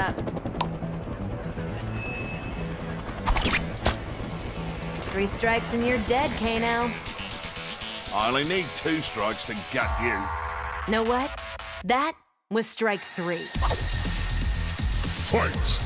up. 3 strikes and you're dead, Kano. I only need 2 strikes to gut you. Know what? That was strike 3. Fight!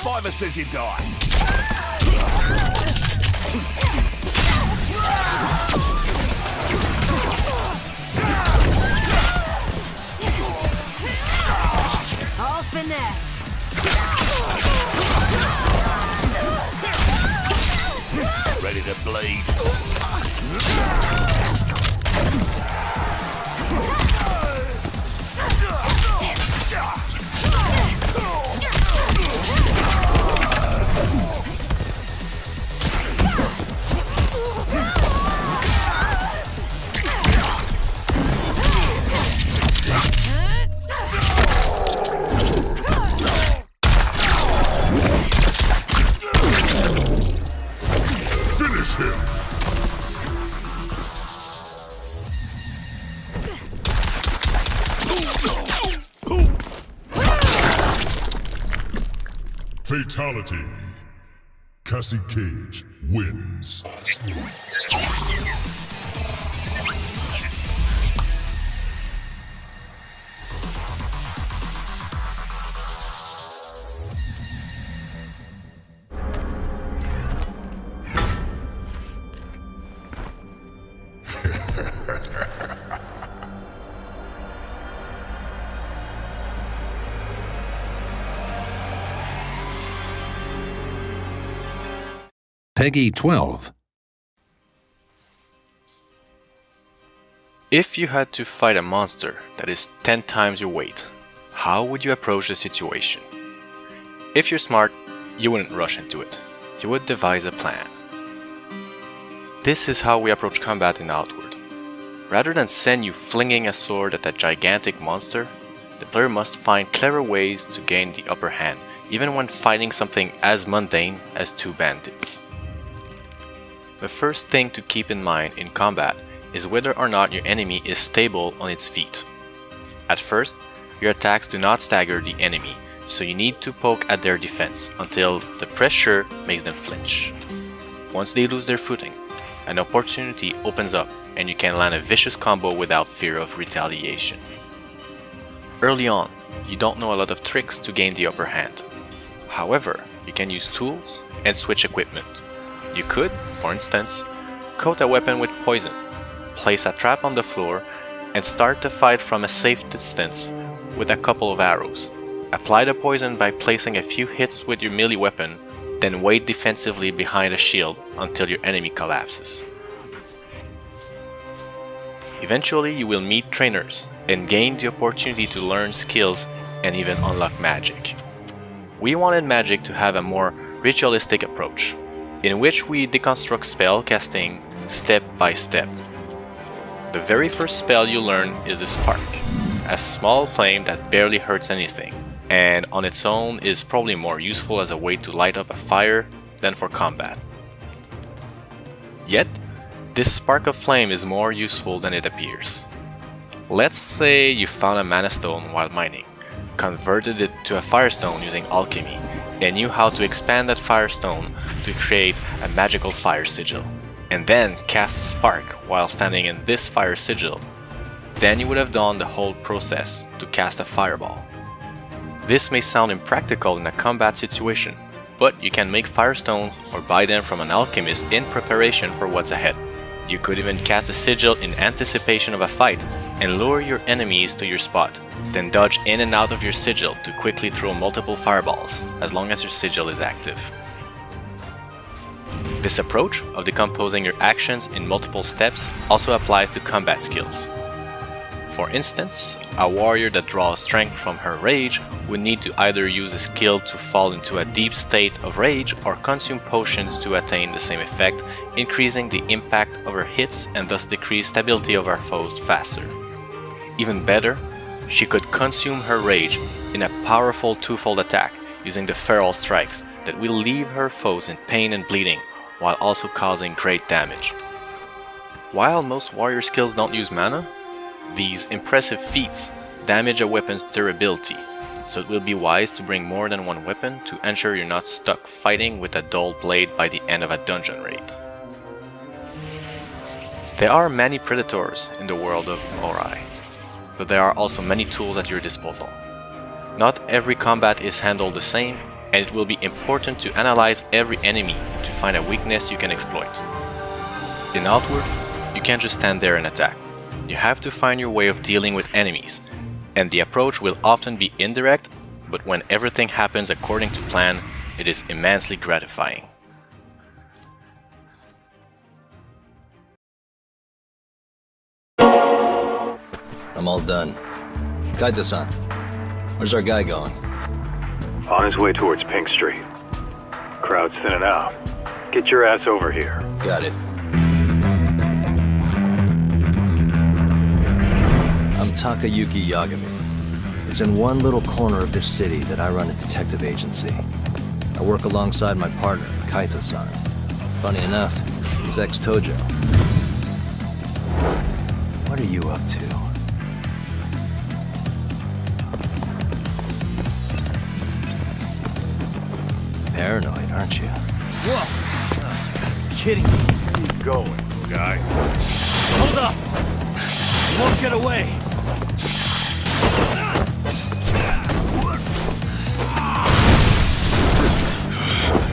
Fiver says you die. All finesse. Ready to bleed. Finish him! Fatality. Cassie Cage wins. Peggy 12. If you had to fight a monster that is 10 times your weight, how would you approach the situation? If you're smart, you wouldn't rush into it. You would devise a plan. This is how we approach combat in Outward. Rather than send you flinging a sword at a gigantic monster, the player must find clever ways to gain the upper hand, even when fighting something as mundane as 2 bandits. The first thing to keep in mind in combat is whether or not your enemy is stable on its feet. At first, your attacks do not stagger the enemy, so you need to poke at their defense until the pressure makes them flinch. Once they lose their footing, an opportunity opens up and you can land a vicious combo without fear of retaliation. Early on, you don't know a lot of tricks to gain the upper hand. However, you can use tools and switch equipment. You could, for instance, coat a weapon with poison, place a trap on the floor, and start the fight from a safe distance with a couple of arrows. Apply the poison by placing a few hits with your melee weapon, then wait defensively behind a shield until your enemy collapses. Eventually you will meet trainers and gain the opportunity to learn skills and even unlock magic. We wanted magic to have a more ritualistic approach, in which we deconstruct spell casting step by step. The very first spell you learn is the Spark, a small flame that barely hurts anything, and on its own is probably more useful as a way to light up a fire than for combat. Yet, this spark of flame is more useful than it appears. Let's say you found a mana stone while mining, converted it to a firestone using alchemy, and knew how to expand that firestone to create a magical fire sigil, and then cast Spark while standing in this fire sigil. Then you would have done the whole process to cast a fireball. This may sound impractical in a combat situation, but you can make firestones or buy them from an alchemist in preparation for what's ahead. You could even cast a sigil in anticipation of a fight and lure your enemies to your spot, then dodge in and out of your sigil to quickly throw multiple fireballs, as long as your sigil is active. This approach of decomposing your actions in multiple steps also applies to combat skills. For instance, a warrior that draws strength from her rage would need to either use a skill to fall into a deep state of rage or consume potions to attain the same effect, increasing the impact of her hits and thus decrease stability of her foes faster. Even better, she could consume her rage in a powerful twofold attack using the feral strikes that will leave her foes in pain and bleeding while also causing great damage. While most warrior skills don't use mana, these impressive feats damage a weapon's durability, so it will be wise to bring more than one weapon to ensure you're not stuck fighting with a dull blade by the end of a dungeon raid. There are many predators in the world of Morai, but there are also many tools at your disposal. Not every combat is handled the same, and it will be important to analyze every enemy to find a weakness you can exploit. In Outward, you can't just stand there and attack. You have to find your way of dealing with enemies, and the approach will often be indirect, but when everything happens according to plan, it is immensely gratifying. I'm all done. Kaito-san, where's our guy going? On his way towards Pink Street. Crowd's thinning out. Get your ass over here. Got it. I'm Takayuki Yagami. It's in one little corner of this city that I run a detective agency. I work alongside my partner, Kaito-san. Funny enough, he's ex-Tojo. What are you up to? Paranoid, aren't you? Whoa! Kidding me. Keep going, guy. Hold up! You won't get away!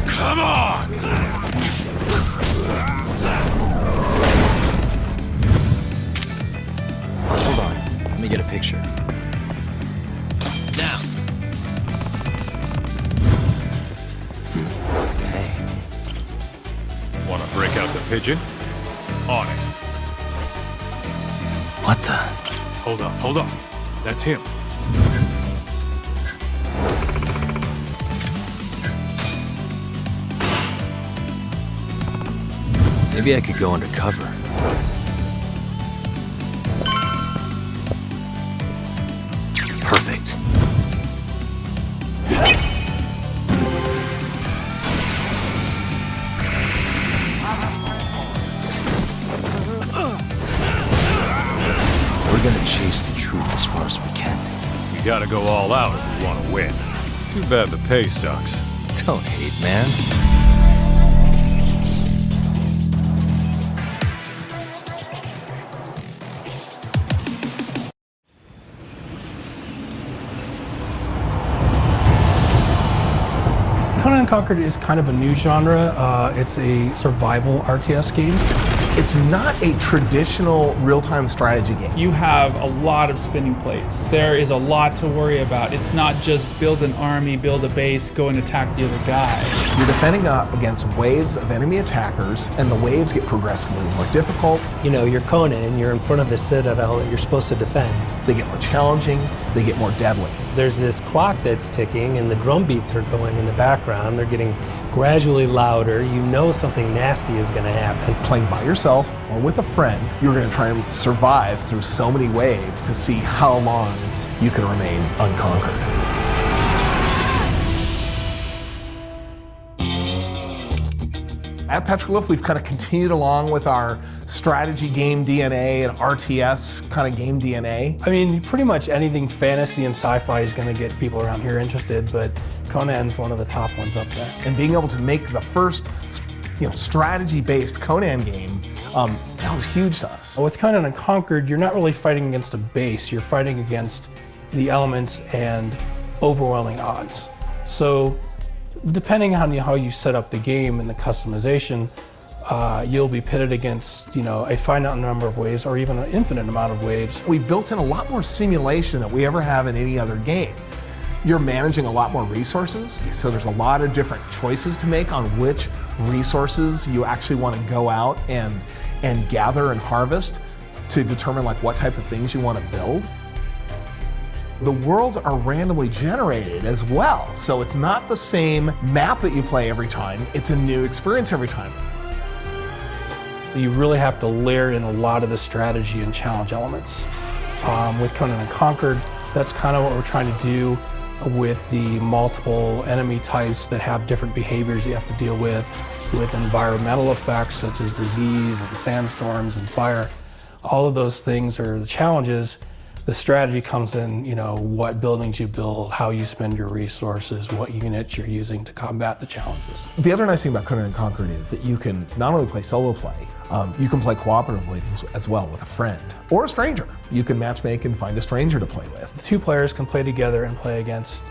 Come on! Oh, hold on. Let me get a picture. Now! Hey. Wanna break out the pigeon? On it. What the? Hold up. That's him. Maybe I could go undercover. Perfect. We're gonna chase the truth as far as we can. We gotta go all out if we wanna win. Too bad the pay sucks. Don't hate, man. Conan Unconquered is kind of a new genre. It's a survival RTS game. It's not a traditional real-time strategy game. You have a lot of spinning plates. There is a lot to worry about. It's not just build an army, build a base, go and attack the other guy. You're defending against waves of enemy attackers, and the waves get progressively more difficult. You know, you're Conan, you're in front of the citadel that you're supposed to defend. They get more challenging, they get more deadly. There's this clock that's ticking and the drum beats are going in the background. They're getting gradually louder. You know something nasty is going to happen. Playing by yourself or with a friend, you're going to try and survive through so many waves to see how long you can remain unconquered. At Petroglyph, we've kind of continued along with our strategy game DNA and RTS kind of game DNA. I mean, pretty much anything fantasy and sci-fi is going to get people around here interested, but Conan's one of the top ones up there. And being able to make the first, strategy-based Conan game, that was huge to us. With Conan Unconquered, you're not really fighting against a base, you're fighting against the elements and overwhelming odds. So, depending on how you set up the game and the customization, you'll be pitted against, a finite number of waves or even an infinite amount of waves. We've built in a lot more simulation than we ever have in any other game. You're managing a lot more resources, so there's a lot of different choices to make on which resources you actually want to go out and gather and harvest to determine like what type of things you want to build. The worlds are randomly generated as well, so it's not the same map that you play every time, it's a new experience every time. You really have to layer in a lot of the strategy and challenge elements. With Conan Unconquered, that's kind of what we're trying to do with the multiple enemy types that have different behaviors you have to deal with environmental effects such as disease and sandstorms and fire. All of those things are the challenges. The strategy comes in, you know, what buildings you build, how you spend your resources, what units you're using to combat the challenges. The other nice thing about Conan Unconquered is that you can not only play solo play, you can play cooperatively as well with a friend or a stranger. You can matchmake and find a stranger to play with. The two players can play together and play against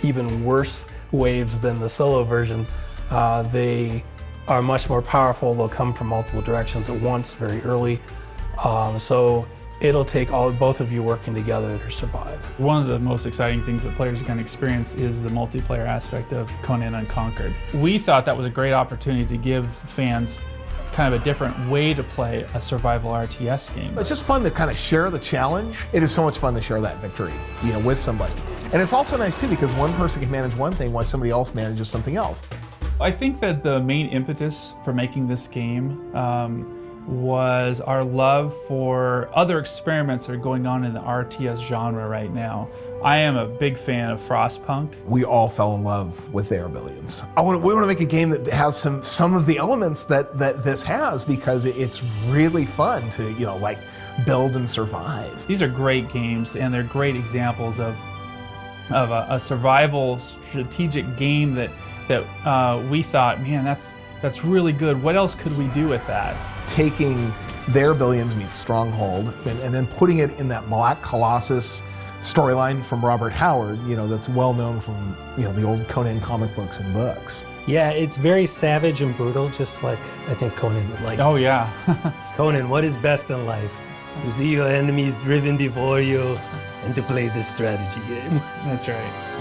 even worse waves than the solo version. They are much more powerful. They'll come from multiple directions at once very early. So it'll take both of you working together to survive. One of the most exciting things that players are going to experience is the multiplayer aspect of Conan Unconquered. We thought that was a great opportunity to give fans kind of a different way to play a survival RTS game. It's just fun to kind of share the challenge. It is so much fun to share that victory, you know, with somebody. And it's also nice too because one person can manage one thing while somebody else manages something else. I think that the main impetus for making this game was our love for other experiments that are going on in the RTS genre right now. I am a big fan of Frostpunk. We all fell in love with There Are Billions. We want to make a game that has some of the elements that this has because it's really fun to, you know, like build and survive. These are great games and they're great examples of a survival strategic game that we thought, man, that's really good. What else could we do with that? Taking Their Billions meets Stronghold and then putting it in that Black Colossus storyline from Robert Howard, you know, that's well known from, you know, the old Conan comic books and books. Yeah, it's very savage and brutal, just like I think Conan would like. Oh yeah. Conan, what is best in life? To see your enemies driven before you and to play this strategy game. That's right.